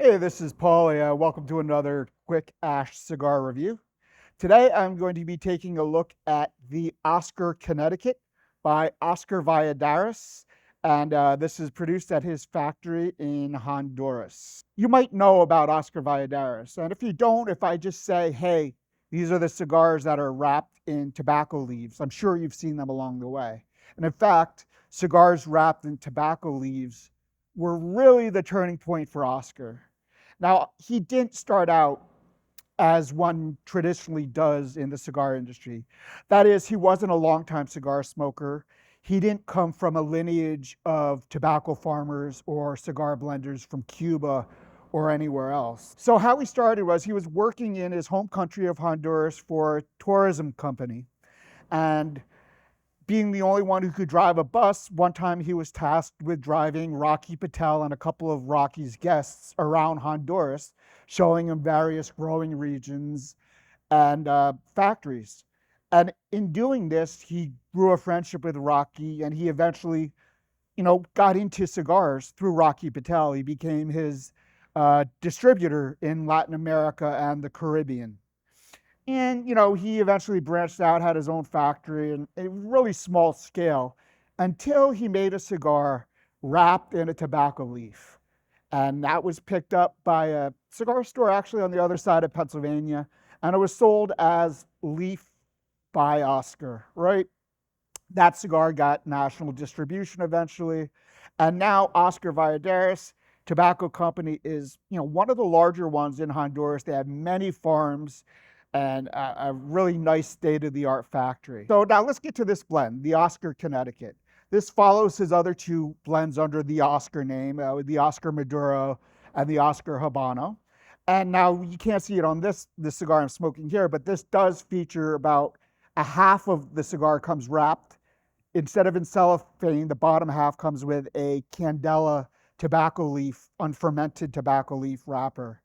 Hey, this is Paulie. Welcome to another quick ash cigar review. Today I'm going to be taking a look at the Oscar Connecticut by Oscar Valladares, and this is produced at his factory in Honduras. You might know about Oscar Valladares, and if you don't, if I just say, hey, these are the cigars that are wrapped in tobacco leaves, I'm sure you've seen them along the way. And in fact, cigars wrapped in tobacco leaves were really the turning point for Oscar. Now, he didn't start out as one traditionally does in the cigar industry. That is, he wasn't a longtime cigar smoker. He didn't come from a lineage of tobacco farmers or cigar blenders from Cuba or anywhere else. So how he started was he was working in his home country of Honduras for a tourism company. And being the only one who could drive a bus, one time he was tasked with driving Rocky Patel and a couple of Rocky's guests around Honduras, showing him various growing regions and factories. And in doing this, he grew a friendship with Rocky, and he eventually, got into cigars through Rocky Patel. He became his distributor in Latin America and the Caribbean. And, he eventually branched out, had his own factory, and a really small scale until he made a cigar wrapped in a tobacco leaf. And that was picked up by a cigar store actually on the other side of Pennsylvania. And it was sold as Leaf by Oscar, right? That cigar got national distribution eventually. And now Oscar Valladares Tobacco Company is, one of the larger ones in Honduras. They have many farms and a really nice state-of-the-art factory. So now let's get to this blend, the Oscar Connecticut. This follows his other two blends under the Oscar name, the Oscar Maduro and the Oscar Habano. And now you can't see it on this cigar I'm smoking here, but this does feature about a half of the cigar comes wrapped. Instead of in cellophane, the bottom half comes with a candela tobacco leaf, unfermented tobacco leaf wrapper.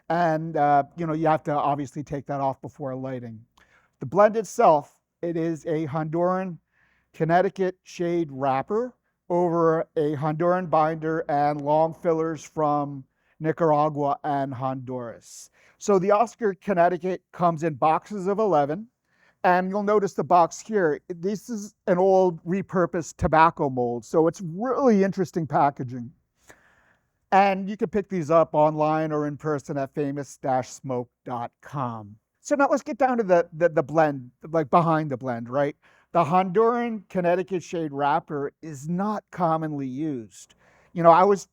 And, you have to obviously take that off before lighting. The blend itself, it is a Honduran Connecticut shade wrapper over a Honduran binder and long fillers from Nicaragua and Honduras. So the Oscar Connecticut comes in boxes of 11. And you'll notice the box here. This is an old repurposed tobacco mold. So it's really interesting packaging. And you can pick these up online or in person at famous-smoke.com. So now let's get down to the blend, like behind the blend, right? The Honduran Connecticut shade wrapper is not commonly used. I was,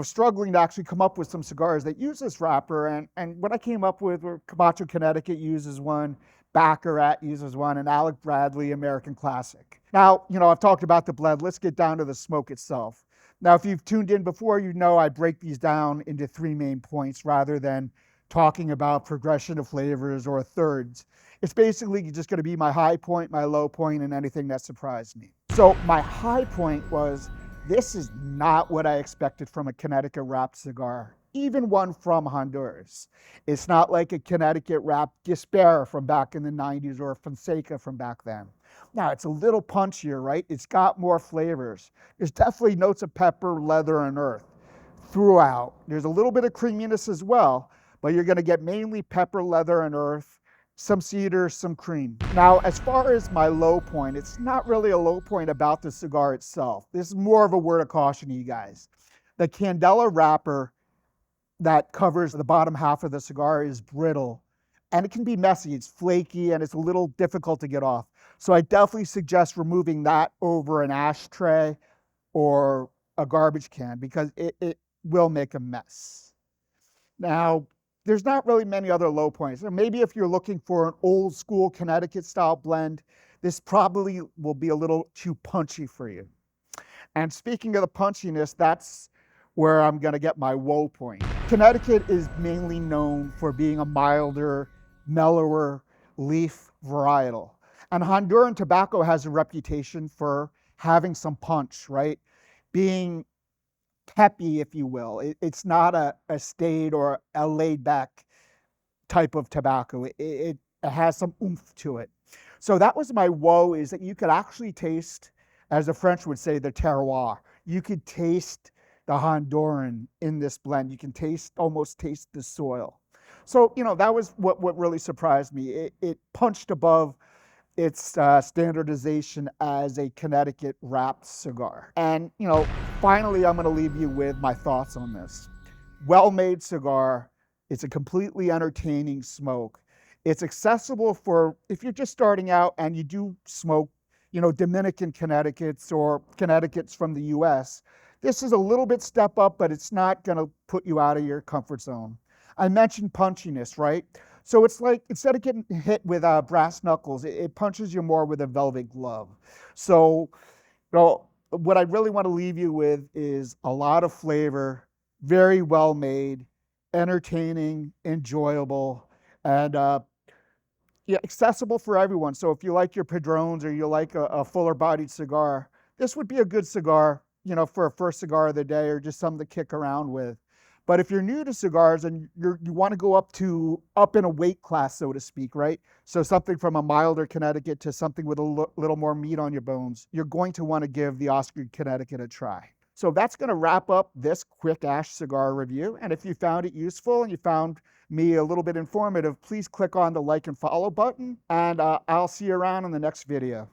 struggling to actually come up with some cigars that use this wrapper. And what I came up with were Camacho Connecticut uses one, Baccarat uses one, and Alec Bradley American Classic. Now, I've talked about the blend. Let's get down to the smoke itself. Now, if you've tuned in before, I break these down into three main points rather than talking about progression of flavors or thirds. It's basically just going to be my high point, my low point, and anything that surprised me. So my high point was, this is not what I expected from a Connecticut wrapped cigar, even one from Honduras. It's not like a Connecticut wrapped Despair from back in the 90s or a Fonseca from back then. Now, it's a little punchier, right? It's got more flavors. There's definitely notes of pepper, leather, and earth throughout. There's a little bit of creaminess as well, but you're going to get mainly pepper, leather, and earth, some cedar, some cream. Now, as far as my low point, it's not really a low point about the cigar itself. This is more of a word of caution to you guys. The candela wrapper that covers the bottom half of the cigar is brittle, and it can be messy. It's flaky, and it's a little difficult to get off. So I definitely suggest removing that over an ashtray or a garbage can because it will make a mess. Now, there's not really many other low points. Or maybe if you're looking for an old school Connecticut style blend, this probably will be a little too punchy for you. And speaking of the punchiness, that's where I'm going to get my woe point. Connecticut is mainly known for being a milder, mellower leaf varietal. And Honduran tobacco has a reputation for having some punch, right? Being peppy, if you will. It's not a staid or a laid back type of tobacco. It has some oomph to it. So that was my woe, is that you could actually taste, as the French would say, the terroir. You could taste the Honduran in this blend. You can almost taste the soil. So, that was what really surprised me. It punched above its standardization as a Connecticut wrapped cigar. And, finally, I'm going to leave you with my thoughts on this. Well-made cigar. It's a completely entertaining smoke. It's accessible for if you're just starting out and you do smoke, Dominican Connecticut's or Connecticut's from the US. This is a little bit step up, but it's not going to put you out of your comfort zone. I mentioned punchiness, right? So it's like, instead of getting hit with brass knuckles, it punches you more with a velvet glove. So, what I really want to leave you with is a lot of flavor, very well made, entertaining, enjoyable, and yeah, accessible for everyone. So if you like your Padrones or you like a fuller bodied cigar, this would be a good cigar, for a first cigar of the day or just something to kick around with. But if you're new to cigars and you want to go up in a weight class, so to speak, right? So something from a milder Connecticut to something with a little more meat on your bones, you're going to want to give the Oscar Connecticut a try. So that's going to wrap up this quick ash cigar review. And if you found it useful and you found me a little bit informative, please click on the like and follow button, and I'll see you around in the next video.